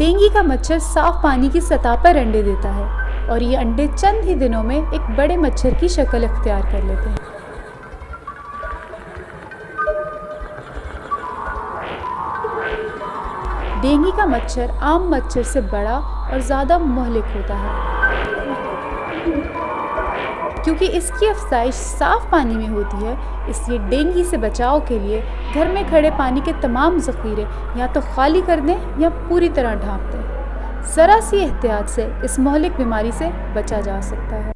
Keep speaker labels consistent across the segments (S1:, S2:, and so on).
S1: Dengue का मच्छर साफ पानी की सतह पर अंडे देता है और ये अंडे चंद ही दिनों में एक बड़े मच्छर की शक्ल इख्तियार कर लेते हैं। डेंगू का मच्छर आम मच्छर से बड़ा और ज़्यादा मुहलिक होता है क्योंकि इसकी अफज़ाइश साफ पानी में होती है। इसलिए डेंगू से बचाव के लिए घर में खड़े पानी के तमाम ज़ख़ीरे या तो खाली कर दें या पूरी तरह ढाँप दें। ज़रा सी एहतियात से इस मुहलिक बीमारी से बचा जा सकता है।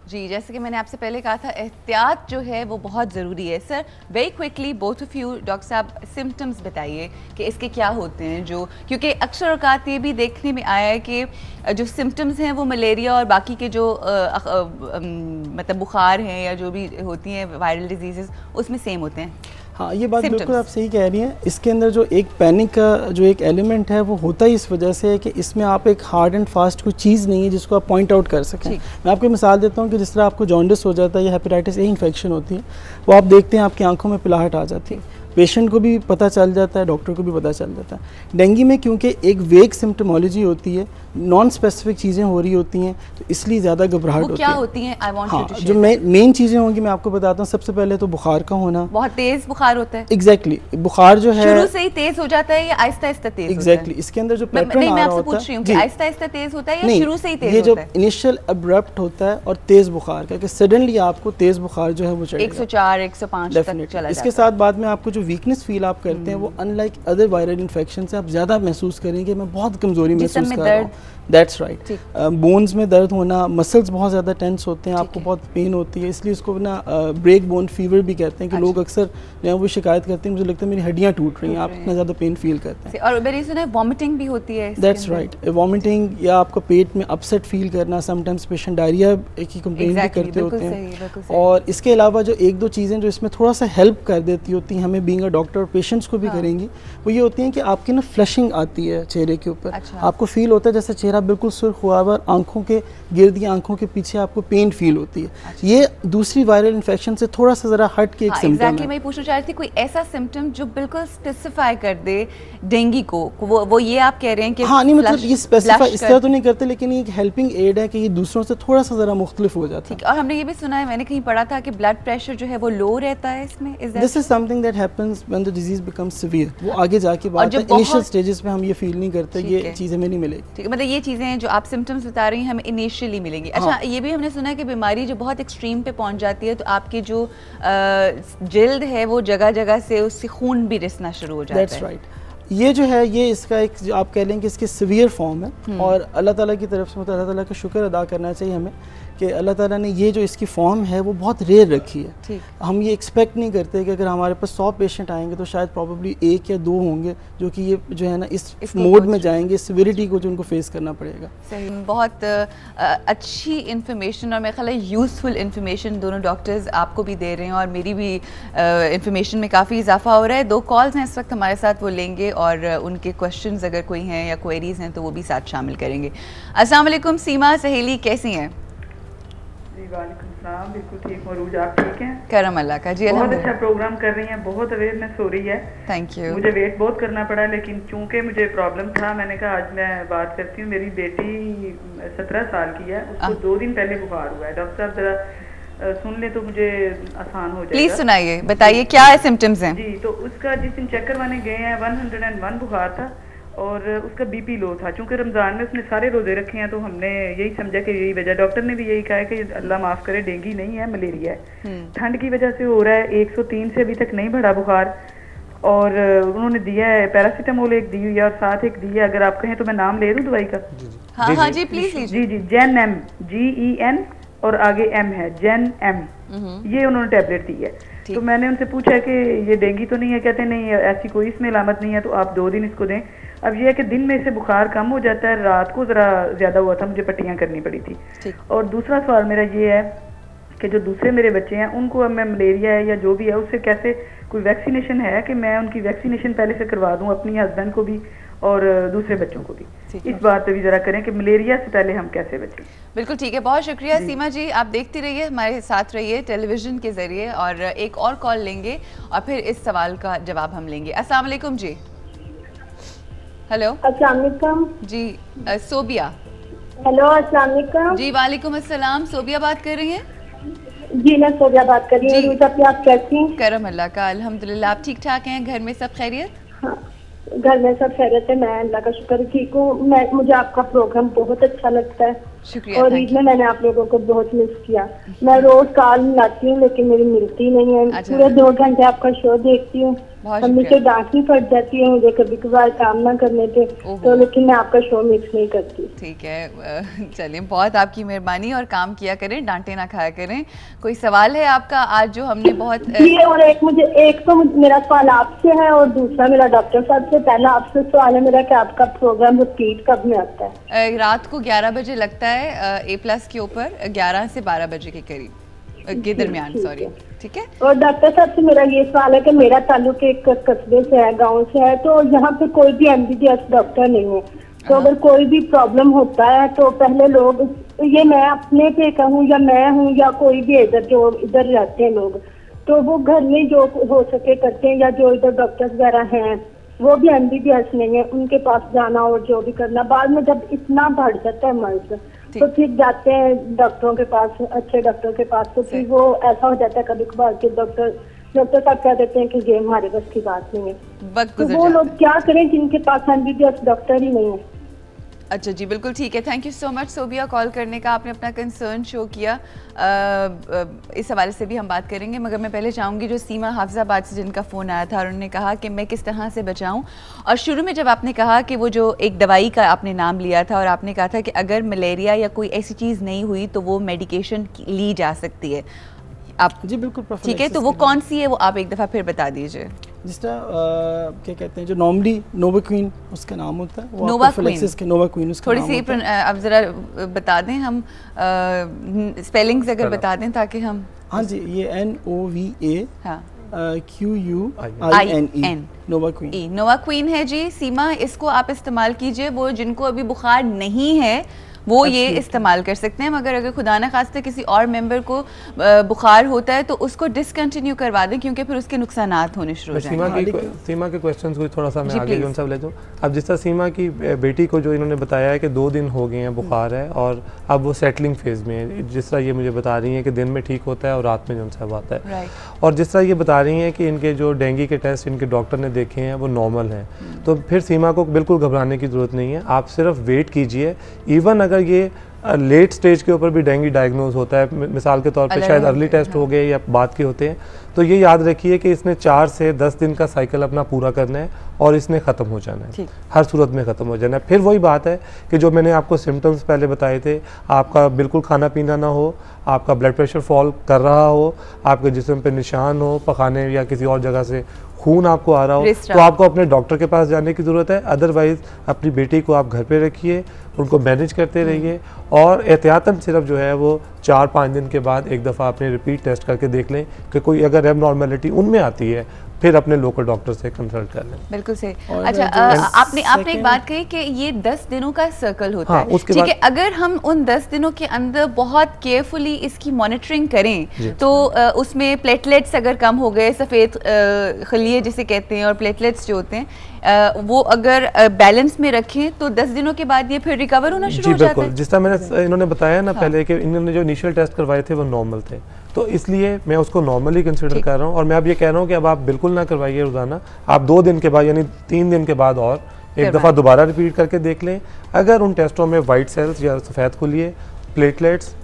S2: जी, जैसे कि मैंने आपसे पहले कहा था, एहतियात जो है वो बहुत ज़रूरी है। Sir, very quickly both of you, doctor साहब, सिम्टम्स बताइए कि इसके क्या होते हैं, जो क्योंकि अक्सर औकात ये भी देखने में आया है कि जो सिम्टम्स हैं वो मलेरिया और बाकी के जो मतलब बुखार हैं या जो भी होती हैं वायरल डिजीज़ उसमें सेम होते हैं।
S3: हाँ, ये बात बिल्कुल आप सही कह रही हैं। इसके अंदर जो एक पैनिक का जो एक एलिमेंट है वो होता ही इस वजह से है कि इसमें आप एक हार्ड एंड फास्ट कोई चीज़ नहीं है जिसको आप पॉइंट आउट कर सकें। मैं आपको मिसाल देता हूँ कि जिस तरह आपको जॉन्डिस हो जाता है या हेपेटाइटिस ए इन्फेक्शन होती है, वो आप देखते हैं आपकी आंखों में पिलाहट आ जाती है, पेशेंट को भी पता चल जाता है, डॉक्टर को भी पता चल जाता है। डेंगू में क्योंकि एक वेग सिम्टमोलॉजी होती है, नॉन स्पेसिफिक चीज़ें हो रही होती हैं, तो इसलिए ज़्यादा घबराहट होती है।
S2: क्या होती हैं? I want you to share.
S3: जो मेन चीज़ें होंगी मैं आपको बताता हूँ। सबसे पहले तो बुखार का होना,
S2: बहुत तेज़ बुखार होता है।
S3: एग्जैक्टली बुखार जो है
S2: शुरू से ही तेज़ हो जाता है या आहिस्ता आहिस्ता तेज़ होता है?
S3: एग्जैक्टली इसके अंदर जो पैटर्न आ रहा होता है,
S2: पूछ रही हूँ कि आहिस्ता आहिस्ता तेज़ होता है या शुरू से ही तेज़
S3: होता है? ये जो इनिशियल अब्रप्ट होता है और तेज़ बुखार का, कि सडनली आपको तेज़ बुखार जो है वो चढ़ेगा
S2: 104 105 तक चला जाता है।
S3: इसके साथ बाद में आपको जो वीकनेस फील आप करते हैं वो अनलाइक अदर वायरल इन्फेक्शन से आप ज़्यादा महसूस करेंगे। मैं बहुत कमज़ोरी महसूस कर रहा हूँ। That's right. बोन्स में दर्द होना, मसल्स बहुत ज़्यादा टेंस होते हैं, आपको बहुत पेन होती है, इसलिए इसको ना ब्रेक बोन फीवर भी कहते हैं कि लोग अक्सर जो है वो शिकायत करते हैं, मुझे लगता है मेरी हड्डियाँ टूट रही हैं, आप इतना ज़्यादा पेन फील करते हैं।
S2: और मैंने सुना है वॉमिटिंग भी होती है।
S3: दैट्स राइट, वॉमिटिंग या आपको पेट में अपसेट फील करना, समटाइम्स पेशेंट डायरिया की कंप्लेन भी करते होते हैं। और इसके अलावा जो एक दो चीज़ें जो इसमें थोड़ा सा हेल्प कर देती होती हैं हमें बीइंग अ डॉक्टर और पेशेंट्स को भी करेंगी, वो ये होती हैं कि आपकी ना फ्लशिंग आती है चेहरे के ऊपर। आपको फील होता है जैसे चेहरा बिल्कुल सुर्ख हुआ हुआ, आंखों के गिर्द या आंखों के पीछे आपको पेन फील होती है। ये दूसरी वायरल इन्फेक्शन से थोड़ा सा जरा हट के एक सिम्टम है।
S2: मैं पूछना चाह रही थी, कोई ऐसा सिम्टम जो बिल्कुल स्पेसिफाई कर दे डेंगू को, वो ये आप कह रहे हैं कि
S3: हाँ, नहीं मतलब ये स्पेसिफाई इस तरह तो नहीं करते, लेकिन ये एक हेल्पिंग एड है कि ये दूसरों से थोड़ा सा जरा मुख्तलिफ हो जाता है।
S2: और हमने ये भी सुना है, मैंने कहीं पढ़ा था कि ब्लड प्रेशर जो है वो लो रहता है इसमें।
S3: This is something that happens when the disease becomes severe. वो आगे जाके बात है, इनिशियल स्टेजेस में हम ये फील नहीं करते, ये चीज़ें हमें नहीं मिलेगी। ठीक
S2: है, मतलब ये चीज़ें जो आप सिम्टम्स बता रही हैं हमें इनिशियली मिलेंगी। अच्छा, ये भी हमने सुना है कि बीमारी जो बहुत एक्सट्रीम पे पहुंच जाती है तो आपकी जो जिल्द है वो जगह जगह से उससे खून भी रिसना शुरू हो जाता है।
S3: That's right. ये जो है ये इसका एक जो आप कह लें कि इसकी सीवियर फॉर्म है, और अल्लाह ताला की तरफ से मतलब अल्लाह ताला का शुक्र अदा करना चाहिए हमें कि अल्लाह ताला ने ये जो इसकी फॉर्म है वो बहुत रेयर रखी है। हम ये एक्सपेक्ट नहीं करते कि अगर हमारे पास 100 पेशेंट आएंगे तो शायद प्रॉब्ली 1 या 2 होंगे जो कि ये जो है ना इस मोड में जाएंगे, सिविरिटी को जो उनको फेस करना पड़ेगा।
S2: सही, बहुत अच्छी इन्फॉर्मेशन और मेरे ख्याल है यूज़फुल इन्फॉर्मेशन दोनों डॉक्टर्स आपको भी दे रहे हैं और मेरी भी इन्फॉर्मेशन में काफ़ी इजाफा हो रहा है। 2 कॉल्स हैं इस वक्त हमारे साथ, वो लेंगे और उनके क्वेश्चंस अगर कोई हैं या क्वेरीज हैं तो वो भी साथ शामिल करेंगे। अस्सलाम वालेकुम सीमा सहेली, कैसी हैं?
S4: वालेकुम सलाम, बिल्कुल ठीक हूँ। रूज, आप ठीक हैं?
S2: करम अल्लाह का। जी,
S4: बहुत अच्छा प्रोग्राम कर रही हैं, बहुत अवेयरनेस हो रही है।
S2: Thank you.
S4: मुझे वेट बहुत करना पड़ा, लेकिन चूंकि मुझे प्रॉब्लम था, मैंने कहा आज मैं बात करती हूँ। मेरी बेटी 17 साल की है, उसको 2 दिन पहले बुखार हुआ है। डॉक्टर साहब जरा सुन ले तो मुझे आसान हो जाएगा।
S2: प्लीज सुनाइए, बताइए क्या है सिम्टम्स हैं?
S4: जी, तो उसका जिस दिन चेक करवाने गए हैं 101 बुखार था और उसका बीपी लो था। चूंकि रमजान में उसने सारे रोजे रखे हैं तो हमने यही समझा कि यही वजह, डॉक्टर ने भी यही कहा है कि अल्लाह माफ करे डेंगू नहीं है, मलेरिया है। ठंड की वजह से हो रहा है। 103 से अभी तक नहीं बढ़ा बुखार, और उन्होंने दिया है पैरासीटामोल एक दी हुई है और साथ एक दी है। अगर आप कहें तो मैं नाम ले दूं दवाई का?
S2: हाँ हाँ जी प्लीज लीजिए।
S4: जी, जेन एम, GEN और आगे M है, जेन M, ये उन्होंने टैबलेट दी है। तो मैंने उनसे पूछा कि ये डेंगू तो नहीं है? कहते नहीं है, ऐसी कोई इसमें अलामत नहीं है, तो आप 2 दिन इसको दें। अब ये है कि दिन में इसे बुखार कम हो जाता है, रात को जरा ज्यादा हुआ था, मुझे पट्टियां करनी पड़ी थी। और दूसरा सवाल मेरा ये है कि जो दूसरे मेरे बच्चे हैं उनको अब मैं मलेरिया है या जो भी है उससे कैसे, कोई वैक्सीनेशन है कि मैं उनकी वैक्सीनेशन पहले से करवा दूं, अपनी हस्बैंड को भी और दूसरे बच्चों को भी? इस बात पे भी जरा करें कि मलेरिया से पहले हम कैसे बचें।
S2: बिल्कुल ठीक है, बहुत शुक्रिया सीमा जी। आप देखती रहिए, हमारे साथ रहिए टेलीविजन के जरिए, और एक और कॉल लेंगे और फिर इस सवाल का जवाब हम लेंगे। अस्सलाम वालेकुम जी। हेलो,
S5: अस्सलाम वालेकुम।
S2: जी सोबिया।
S5: हेलो, अस्सलाम वालेकुम।
S2: जी वालेकुम अस्सलाम, सोबिया बात कर रही हैं?
S5: जी मैं सोबिया बात कर रही हूँ। आप कैसी हैं?
S2: करम अल्लाह का, अल्हम्दुलिल्लाह। आप ठीक ठाक हैं? घर में सब खैरियत?
S5: हाँ, घर में सब खैरियत है, मैं अल्लाह का शुक्र ठीक हूँ। मुझे आपका प्रोग्राम बहुत अच्छा लगता है।
S2: शुक्रिया।
S5: और ईद में मैंने आप लोगों को बहुत मिस किया। मैं रोज कॉल मिलाती हूँ लेकिन मेरी मिलती नहीं है।
S2: अच्छा।
S5: पूरे 2 घंटे आपका शो देखती हूँ। मम्मी से डांट भी पड़ जाती है मुझे कभी कभार काम ना करने पे, तो लेकिन मैं आपका शो मिस नहीं करती।
S2: ठीक है, चलिए, बहुत आपकी मेहरबानी। और काम किया करें, डांटे ना खाया करें। कोई सवाल है आपका आज जो हमने बहुत
S5: जी, और एक तो मेरा सवाल आपसे है और दूसरा मेरा डॉक्टर साहब से। पहला आपसे सवाल है मेरा कि आपका प्रोग्राम रिपीट कब में आता है?
S2: रात को 11 बजे लगता है A+ के ऊपर, 11 से 12 बजे के करीब के दरमियान, सॉरी। ठीक है।
S5: और डॉक्टर साहब से मेरा ये सवाल है कि मेरा ताल्लुक एक कस्बे से है, गांव से है, तो यहाँ पे कोई भी MBBS डॉक्टर नहीं है। तो अगर कोई भी प्रॉब्लम होता है तो पहले लोग, ये मैं अपने पे कहूँ या मैं हूँ या कोई भी इधर जो इधर रहते हैं लोग, तो वो घर में जो हो सके करते हैं, या जो इधर डॉक्टर्स वगैरह हैं वो भी MBBS नहीं है, उनके पास जाना और जो भी करना। बाद में जब इतना बढ़ जाता है मर्ज तो फिर जाते हैं डॉक्टरों के पास, अच्छे डॉक्टर के पास, तो फिर वो ऐसा हो जाता है कभी कभार के डॉक्टर साहब कह देते हैं कि ये हमारे बस की बात नहीं है। तो वो लोग क्या करें जिनके पास MBBS डॉक्टर ही नहीं है?
S2: अच्छा जी, बिल्कुल ठीक है। Thank you so much Sobia call करने का, आपने अपना कंसर्न शो किया। इस हवाले से भी हम बात करेंगे, मगर मैं पहले चाहूँगी जो सीमा हाफिजाबाद से जिनका फ़ोन आया था और उन्होंने कहा कि मैं किस तरह से बचाऊँ। और शुरू में जब आपने कहा कि वो जो एक दवाई का आपने नाम लिया था और आपने कहा था कि अगर मलेरिया या कोई ऐसी चीज़ नहीं हुई तो वो मेडिकेशन ली जा सकती है, आप
S3: जी बिल्कुल
S2: ठीक है, तो वो कौन सी है वो आप एक दफ़ा फिर बता दीजिए।
S3: जिस तरह क्या कहते हैं जो नॉर्मली नोवाक्विन उसका नाम होता है, वो
S2: नोवाक्विन उसका थोड़ी सी आप जरा बता दें, हम स्पेलिंग्स अगर बता दें ताकि हम।
S3: हाँ जी, ये NOVA QUINE
S2: नोवाक्विन है जी। सीमा, इसको आप इस्तेमाल कीजिए। वो जिनको अभी बुखार नहीं है वो ये इस्तेमाल कर सकते हैं, मगर अगर खुदा न खास्ते किसी और मेंबर को बुखार होता है तो उसको डिसकंटिन्यू करवा दें, क्योंकि फिर उसके नुकसानात होने शुरू हो जाएंगे।
S6: सीमा के क्वेश्चंस को थोड़ा सा मैं आगे उनसे ले जाऊँ। अब जिस तरह सीमा की बेटी को जो इन्होंने बताया है कि 2 दिन हो गए हैं बुखार है और अब वो सेटलिंग फेज में है, जिस तरह ये मुझे बता रही हैं कि दिन में ठीक होता है और रात में जो उनसे आता है, और जिस तरह ये बता रही हैं कि इनके जो डेंगू के टेस्ट इनके डॉक्टर ने देखे हैं वो नॉर्मल हैं, तो फिर सीमा को बिल्कुल घबराने की ज़रूरत नहीं है। आप सिर्फ वेट कीजिए। इवन अगर ये लेट स्टेज के ऊपर भी डेंगू डायग्नोज होता है, मिसाल के तौर पे शायद अर्ली टेस्ट हो गए या बाद के होते हैं, तो ये याद रखिए कि इसने 4 से 10 दिन का साइकिल अपना पूरा करना है और इसने ख़त्म हो जाना है, हर सूरत में ख़त्म हो जाना है। फिर वही बात है कि जो मैंने आपको सिम्टम्स पहले बताए थे, आपका बिल्कुल खाना पीना ना हो, आपका ब्लड प्रेशर फॉल कर रहा हो, आपके जिस्म पे निशान हो, पखाने या किसी और जगह से खून आपको आ रहा हो, तो आपको अपने डॉक्टर के पास जाने की ज़रूरत है। अदरवाइज़ अपनी बेटी को आप घर पे रखिए, उनको मैनेज करते रहिए और एहतियातन सिर्फ जो है वो 4-5 दिन के बाद एक दफ़ा अपने रिपीट टेस्ट करके देख लें कि कोई अगर एबनॉर्मेलिटी उनमें आती है, फिर अपने लोकल डॉक्टर से कंसल्ट कर लें।
S2: बिल्कुल सही। अच्छा, आपने एक बात कही कि ये 10 दिनों का सर्कल होता है, ठीक है। अगर हम उन 10 दिनों के अंदर बहुत केयरफुली इसकी मॉनिटरिंग करें तो उसमें प्लेटलेट्स अगर कम हो गए, सफ़ेद खलिए जिसे कहते हैं, और प्लेटलेट्स जो होते हैं वो अगर बैलेंस में रखें तो 10 दिनों के बाद ये फिर रिकवर होना शुरू हो जाता है।
S6: जिस तरह मैंने इन्होंने बताया ना पहले कि इन्होंने जो इनिशियल टेस्ट करवाए थे वो नॉर्मल थे, तो इसलिए मैं उसको नॉर्मली कंसिडर कर रहा हूँ। और मैं अब ये कह रहा हूँ कि अब आप बिल्कुल ना करवाइए रोज़ाना, आप 2 दिन के बाद यानी 3 दिन के बाद और एक दफ़ा दोबारा रिपीट करके देख लें। अगर उन टेस्टों में वाइट सेल्स या सफ़ेद खुलिए, प्लेटलेट्स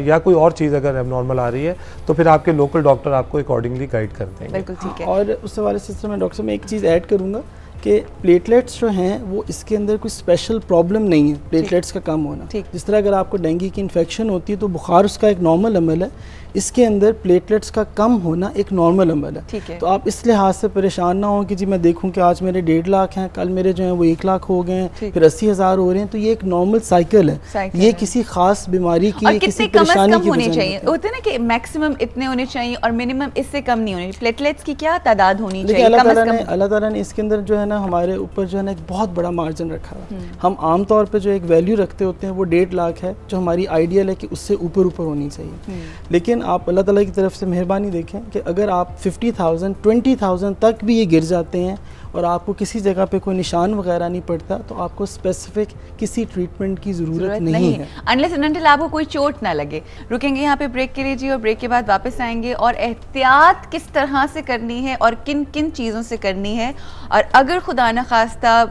S6: या कोई और चीज़ अगर एबनॉर्मल आ रही है तो फिर आपके लोकल डॉक्टर आपको अकॉर्डिंगली गाइड कर देंगे।
S2: बिल्कुल ठीक है।
S3: और उस हवाले से मैं डॉक्टर साहब मैं एक चीज़ ऐड करूँगा कि प्लेटलेट्स जो हैं वो इसके अंदर कोई स्पेशल प्रॉब्लम नहीं है, प्लेटलेट्स का कम होना। जिस तरह अगर आपको डेंगू की इन्फेक्शन होती है तो बुखार उसका एक नॉर्मल अमल है, इसके अंदर प्लेटलेट्स का कम होना एक नॉर्मल अमल है। तो आप इस लिहाज से परेशान ना हो कि जी मैं देखूं कि आज मेरे 1.5 लाख हैं, कल मेरे जो हैं वो 1 लाख हो गए हैं, फिर 80,000 हो रहे हैं, तो ये एक नॉर्मल साइकिल है। ये किसी खास बीमारी की किसी परेशानी की
S2: होनी चाहिए, होते हैं ना कि मैक्सिमम इतने होने चाहिए और मिनिमम इससे कम नहीं होनी। प्लेटलेट्स की क्या तादाद होनी चाहिए?
S3: अल्लाह ताला ने इसके अंदर जो है ना हमारे ऊपर जो है ना एक बहुत बड़ा मार्जिन रखा है। हम आम तौर पे जो एक वैल्यू रखते होते हैं वो 1.5 लाख है, जो हमारी आइडियल है कि उससे ऊपर होनी चाहिए। लेकिन आप अल्लाह ताला की तरफ से मेहरबानी देखें कि अगर आप 50,000 20,000 तक भी ये गिर जाते हैं और आपको किसी जगह पे कोई निशान वगैरह नहीं पड़ता तो आपको स्पेसिफिक किसी ट्रीटमेंट की ज़रूरत नहीं है,
S2: अनलेस एंड अनटिल आपको कोई चोट ना लगे। रुकेंगे यहाँ पे ब्रेक के लिए जी, और ब्रेक के बाद वापस आएंगे और एहतियात किस तरह से करनी है और किन किन चीज़ों से करनी है, और अगर खुदा न खास्ता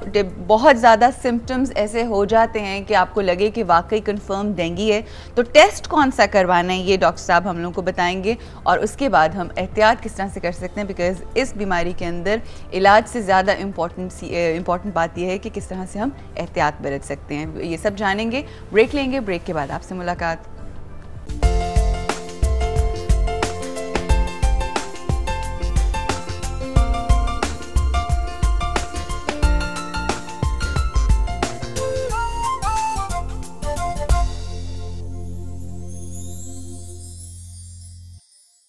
S2: बहुत ज़्यादा सिम्टम्स ऐसे हो जाते हैं कि आपको लगे कि वाकई कंफर्म डेंगू है तो टेस्ट कौन सा करवाना है, ये डॉक्टर साहब हम लोग को बताएंगे। और उसके बाद हम एहतियात किस तरह से कर सकते हैं, बिकॉज इस बीमारी के अंदर इलाज से ज़्यादा इम्पॉर्टेंट बात यह है कि किस तरह से हम एहतियात बरत सकते हैं। ये सब जानेंगे, ब्रेक लेंगे, ब्रेक के बाद आपसे मुलाकात।